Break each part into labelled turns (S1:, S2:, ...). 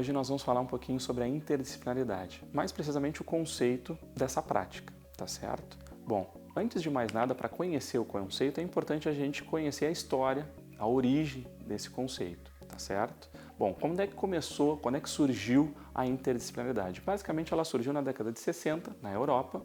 S1: hoje nós vamos falar um pouquinho sobre a interdisciplinaridade, mais precisamente o conceito dessa prática, tá certo? Bom, antes de mais nada, para conhecer o conceito, é importante a gente conhecer a história, a origem desse conceito, tá certo? Bom, quando é que começou, quando é que surgiu a interdisciplinaridade? Basicamente, ela surgiu na década de 60, na Europa,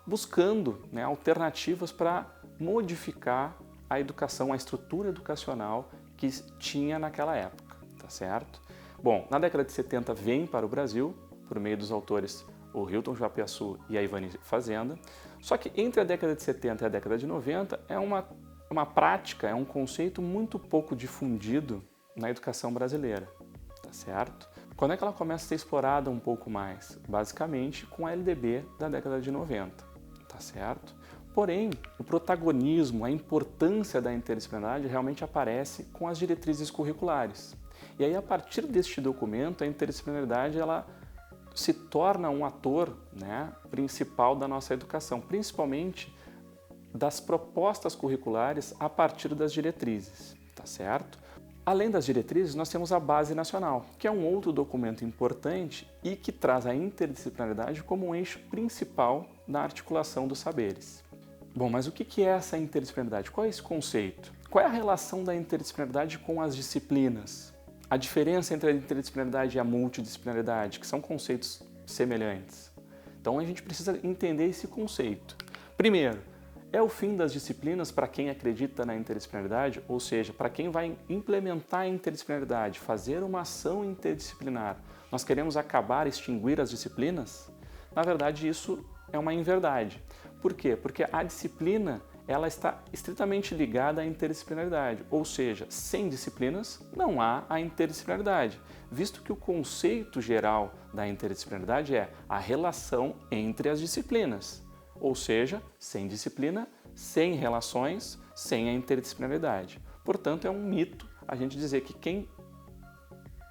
S1: buscando alternativas para modificar a educação, a estrutura educacional que tinha naquela época, tá certo? Bom, na década de 70 vem para o Brasil, por meio dos autores o Hilton Joapiaçu e a Ivani Fazenda, só que entre a década de 70 e a década de 90 é uma prática, é um conceito muito pouco difundido na educação brasileira, tá certo? Quando é que ela começa a ser explorada um pouco mais? Basicamente com a LDB da década de 90, tá certo? Porém, o protagonismo, a importância da interdisciplinaridade realmente aparece com as diretrizes curriculares. E aí, a partir deste documento, a interdisciplinaridade ela se torna um ator principal da nossa educação, principalmente das propostas curriculares a partir das diretrizes, tá certo? Além das diretrizes, nós temos a Base Nacional, que é um outro documento importante e que traz a interdisciplinaridade como um eixo principal na articulação dos saberes. Bom, mas o que é essa interdisciplinaridade? Qual é esse conceito? Qual é a relação da interdisciplinaridade com as disciplinas? A diferença entre a interdisciplinaridade e a multidisciplinaridade, que são conceitos semelhantes. Então a gente precisa entender esse conceito. Primeiro, é o fim das disciplinas para quem acredita na interdisciplinaridade, ou seja, para quem vai implementar a interdisciplinaridade, fazer uma ação interdisciplinar. Nós queremos acabar, extinguir as disciplinas? Na verdade, isso é uma inverdade. Por quê? Porque a disciplina ela está estritamente ligada à interdisciplinaridade, ou seja, sem disciplinas não há a interdisciplinaridade, visto que o conceito geral da interdisciplinaridade é a relação entre as disciplinas, ou seja, sem disciplina, sem relações, sem a interdisciplinaridade. Portanto, é um mito a gente dizer que quem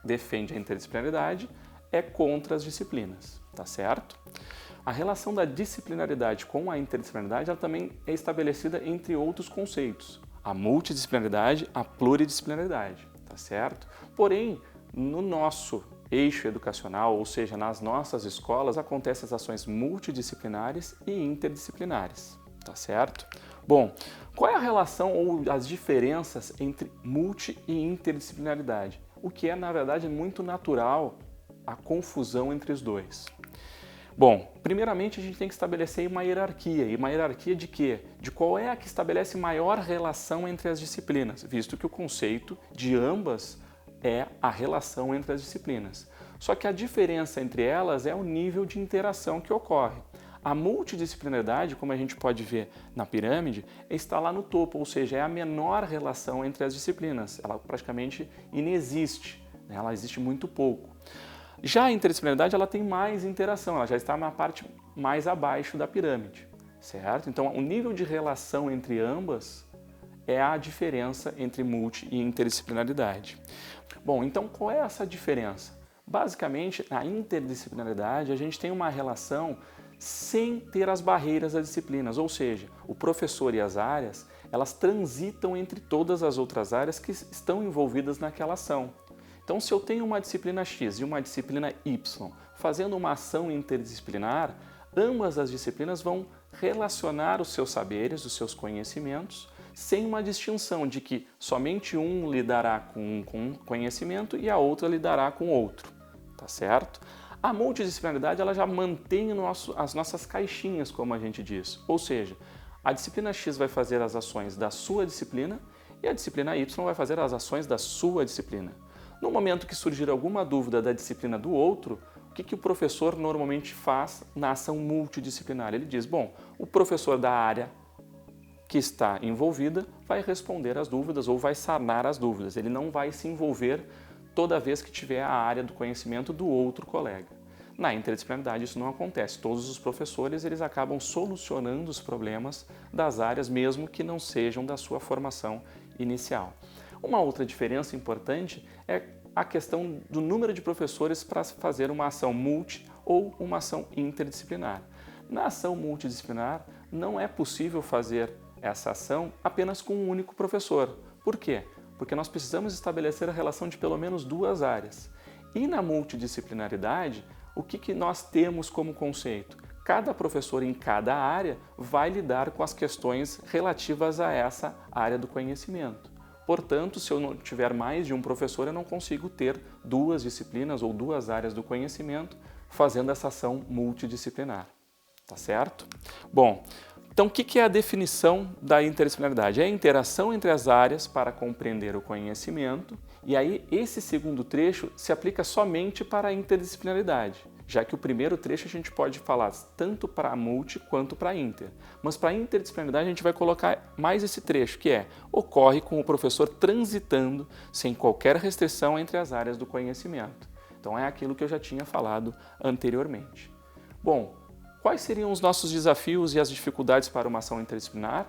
S1: defende a interdisciplinaridade é contra as disciplinas, tá certo? A relação da disciplinaridade com a interdisciplinaridade ela também é estabelecida entre outros conceitos. A multidisciplinaridade, a pluridisciplinaridade, tá certo? Porém, no nosso eixo educacional, ou seja, nas nossas escolas, acontecem as ações multidisciplinares e interdisciplinares, tá certo? Bom, qual é a relação ou as diferenças entre multi e interdisciplinaridade? O que é, na verdade, muito natural a confusão entre os dois. Bom, primeiramente a gente tem que estabelecer uma hierarquia. E uma hierarquia de quê? De qual é a que estabelece maior relação entre as disciplinas, visto que o conceito de ambas é a relação entre as disciplinas. Só que a diferença entre elas é o nível de interação que ocorre. A multidisciplinaridade, como a gente pode ver na pirâmide, está lá no topo, ou seja, é a menor relação entre as disciplinas. Ela praticamente inexiste, ela existe muito pouco. Já a interdisciplinaridade ela tem mais interação, ela já está na parte mais abaixo da pirâmide, certo? Então, o nível de relação entre ambas é a diferença entre multi e interdisciplinaridade. Bom, então qual é essa diferença? Basicamente, na interdisciplinaridade, a gente tem uma relação sem ter as barreiras das disciplinas, ou seja, o professor e as áreas, elas transitam entre todas as outras áreas que estão envolvidas naquela ação. Então, se eu tenho uma disciplina X e uma disciplina Y fazendo uma ação interdisciplinar, ambas as disciplinas vão relacionar os seus saberes, os seus conhecimentos, sem uma distinção de que somente um lidará com um conhecimento e a outra lidará com outro, tá certo? A multidisciplinaridade ela já mantém as nossas caixinhas, como a gente diz, ou seja, a disciplina X vai fazer as ações da sua disciplina e a disciplina Y vai fazer as ações da sua disciplina. No momento que surgir alguma dúvida da disciplina do outro, o que o professor normalmente faz na ação multidisciplinar? Ele diz, bom, o professor da área que está envolvida vai responder as dúvidas ou vai sanar as dúvidas. Ele não vai se envolver toda vez que tiver a área do conhecimento do outro colega. Na interdisciplinaridade isso não acontece. Todos os professores eles acabam solucionando os problemas das áreas, mesmo que não sejam da sua formação inicial. Uma outra diferença importante é a questão do número de professores para fazer uma ação multi ou uma ação interdisciplinar. Na ação multidisciplinar, não é possível fazer essa ação apenas com um único professor. Por quê? Porque nós precisamos estabelecer a relação de pelo menos duas áreas. E na multidisciplinaridade, o que nós temos como conceito? Cada professor em cada área vai lidar com as questões relativas a essa área do conhecimento. Portanto, se eu não tiver mais de um professor, eu não consigo ter duas disciplinas ou duas áreas do conhecimento fazendo essa ação multidisciplinar. Tá certo? Bom, então o que é a definição da interdisciplinaridade? É a interação entre as áreas para compreender o conhecimento, e aí esse segundo trecho se aplica somente para a interdisciplinaridade, já que o primeiro trecho a gente pode falar tanto para a multi quanto para a inter. Mas para a interdisciplinaridade a gente vai colocar mais esse trecho, que ocorre com o professor transitando sem qualquer restrição entre as áreas do conhecimento. Então é aquilo que eu já tinha falado anteriormente. Bom, quais seriam os nossos desafios e as dificuldades para uma ação interdisciplinar?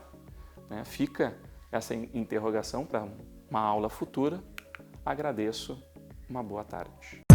S1: Fica essa interrogação para uma aula futura. Agradeço. Uma boa tarde.